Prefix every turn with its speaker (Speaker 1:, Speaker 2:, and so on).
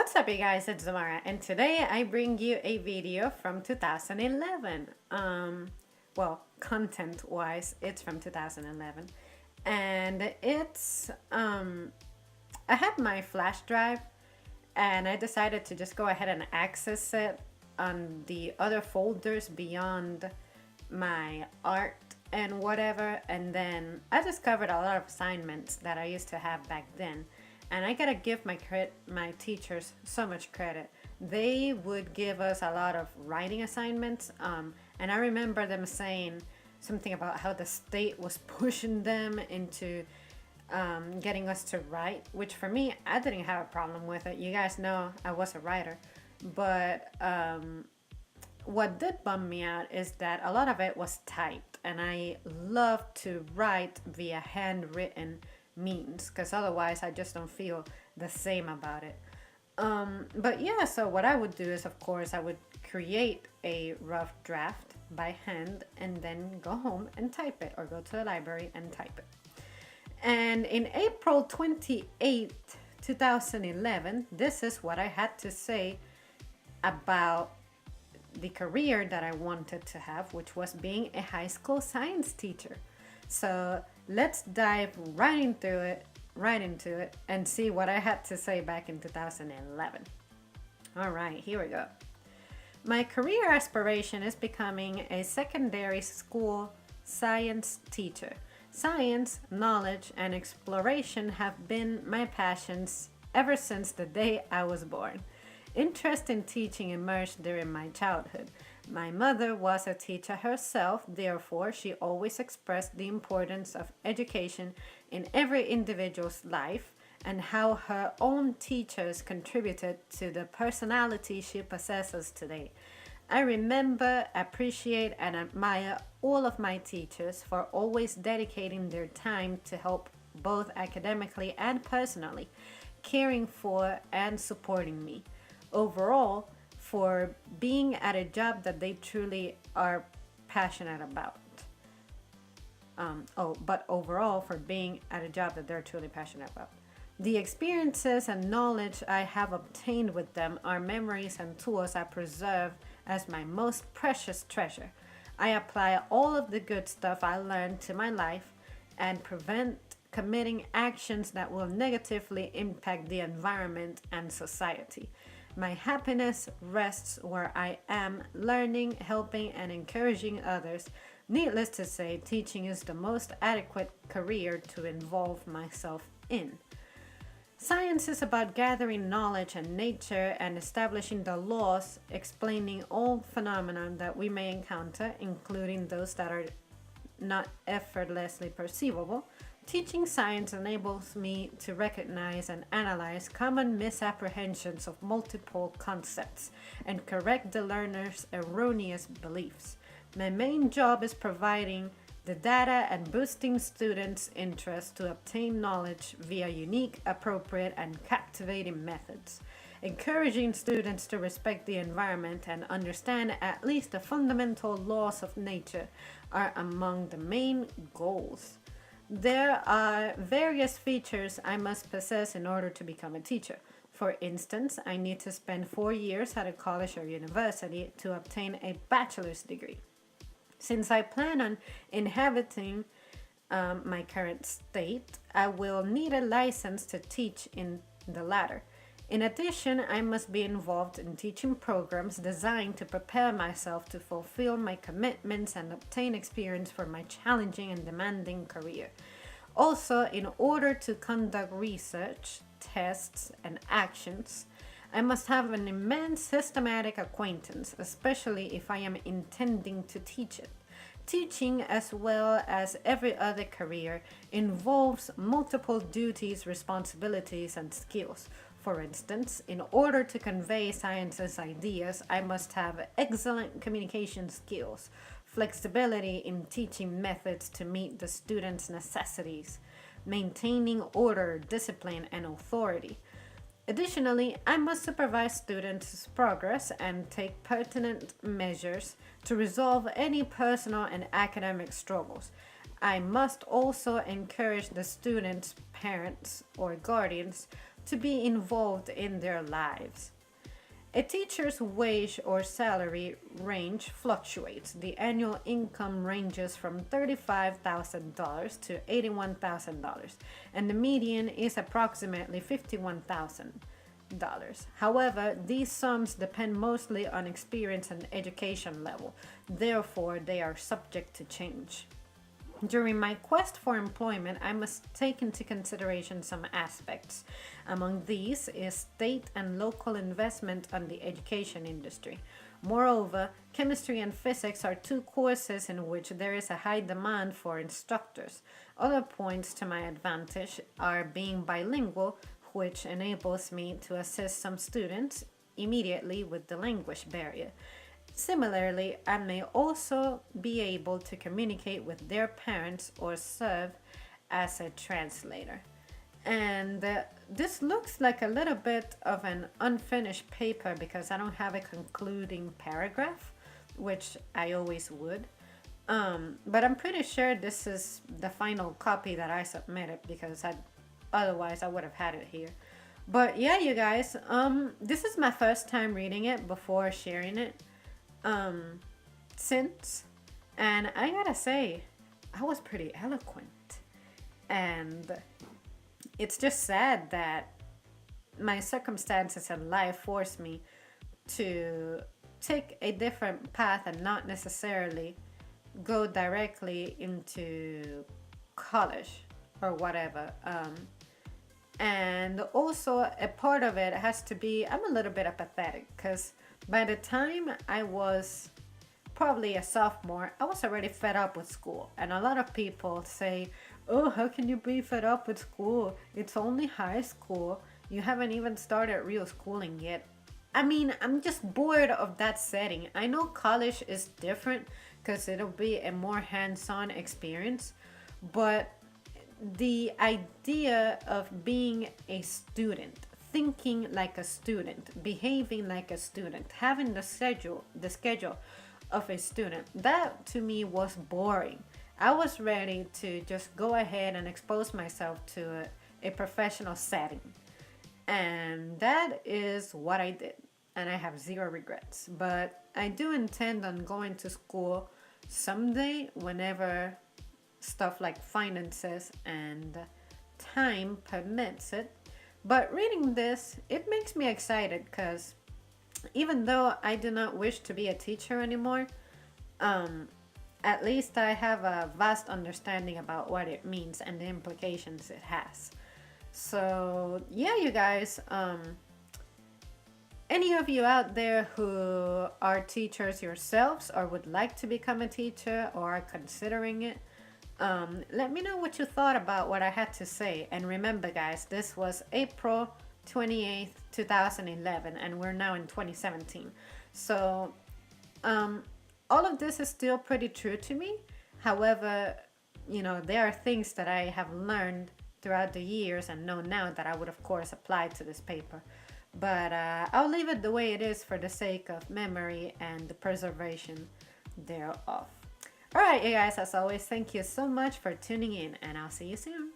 Speaker 1: What's up, you guys? It's Zamara, and today I bring you a video from 2011. Content wise, it's from 2011, and I had my flash drive, and I decided to just go ahead and access it on the other folders beyond my art and whatever. And then I discovered a lot of assignments that I used to have back then, and I gotta give my teachers so much credit. They would give us a lot of writing assignments, and I remember them saying something about how the state was pushing them into getting us to write, which for me, I didn't have a problem with it. You guys know I was a writer, but what did bum me out is that a lot of it was typed, and I love to write via handwritten means because otherwise I just don't feel the same about it. But yeah, so what I would do is, of course, I would create a rough draft by hand and then go home and type it, or go to the library and type it. And in April 28th, 2011, this is what I had to say about the career that I wanted to have, which was being a high school science teacher. So let's dive right into it, and see what I had to say back in 2011. All right, here we go. My career aspiration is becoming a secondary school science teacher. Science, knowledge, and exploration have been my passions ever since the day I was born. Interest in teaching emerged during my childhood. My mother was a teacher herself, therefore, she always expressed the importance of education in every individual's life and how her own teachers contributed to the personality she possesses today. I remember, appreciate, and admire all of my teachers for always dedicating their time to help both academically and personally, caring for and supporting me. Overall, for being at a job that they truly are passionate about. But overall, for being at a job that they're truly passionate about. The experiences and knowledge I have obtained with them are memories and tools I preserve as my most precious treasure. I apply all of the good stuff I learned to my life and prevent committing actions that will negatively impact the environment and society. My happiness rests where I am, learning, helping, and encouraging others. Needless to say, teaching is the most adequate career to involve myself in. Science is about gathering knowledge and nature and establishing the laws explaining all phenomena that we may encounter, including those that are not effortlessly perceivable. Teaching science enables me to recognize and analyze common misapprehensions of multiple concepts and correct the learner's erroneous beliefs. My main job is providing the data and boosting students' interest to obtain knowledge via unique, appropriate, and captivating methods. Encouraging students to respect the environment and understand at least the fundamental laws of nature are among the main goals. There are various features I must possess in order to become a teacher. For instance, I need to spend 4 years at a college or university to obtain a bachelor's degree. Since I plan on inhabiting my current state, I will need a license to teach in the latter. In addition, I must be involved in teaching programs designed to prepare myself to fulfill my commitments and obtain experience for my challenging and demanding career. Also, in order to conduct research, tests, and actions, I must have an immense systematic acquaintance, especially if I am intending to teach it. Teaching, as well as every other career, involves multiple duties, responsibilities, and skills. For instance, in order to convey science's ideas, I must have excellent communication skills, flexibility in teaching methods to meet the student's necessities, maintaining order, discipline, and authority. Additionally, I must supervise students' progress and take pertinent measures to resolve any personal and academic struggles. I must also encourage the students' parents or guardians to be involved in their lives. A teacher's wage or salary range fluctuates. The annual income ranges from $35,000 to $81,000, and the median is approximately $51,000. However, these sums depend mostly on experience and education level, therefore, they are subject to change. During my quest for employment, I must take into consideration some aspects. Among these is state and local investment on the education industry. Moreover, chemistry and physics are two courses in which there is a high demand for instructors. Other points to my advantage are being bilingual, which enables me to assist some students immediately with the language barrier. Similarly, I may also be able to communicate with their parents or serve as a translator. And this looks like a little bit of an unfinished paper because I don't have a concluding paragraph, which I always would. But I'm pretty sure this is the final copy that I submitted because otherwise I would have had it here. But yeah, you guys, this is my first time reading it before sharing it. Since, and I gotta say, I was pretty eloquent, and it's just sad that my circumstances in life forced me to take a different path and not necessarily go directly into college or whatever. And also, a part of it has to be I'm a little bit apathetic because by the time I was probably a sophomore, I was already fed up with school. And a lot of people say, oh, how can you be fed up with school? It's only high school. You haven't even started real schooling yet. I mean, I'm just bored of that setting. I know college is different because it'll be a more hands-on experience, but the idea of being a student, thinking like a student, behaving like a student, having the schedule of a student, that to me was boring. I was ready to just go ahead and expose myself to a professional setting. And that is what I did. And I have zero regrets. But I do intend on going to school someday whenever stuff like finances and time permits it. But reading this, it makes me excited because even though I do not wish to be a teacher anymore, at least I have a vast understanding about what it means and the implications it has. So yeah, you guys, any of you out there who are teachers yourselves or would like to become a teacher or are considering it, let me know what you thought about what I had to say. And remember, guys, this was April 28th, 2011, and we're now in 2017. So all of this is still pretty true to me. However, there are things that I have learned throughout the years and know now that I would, of course, apply to this paper. But I'll leave it the way it is for the sake of memory and the preservation thereof. All right, you guys, as always, thank you so much for tuning in, and I'll see you soon.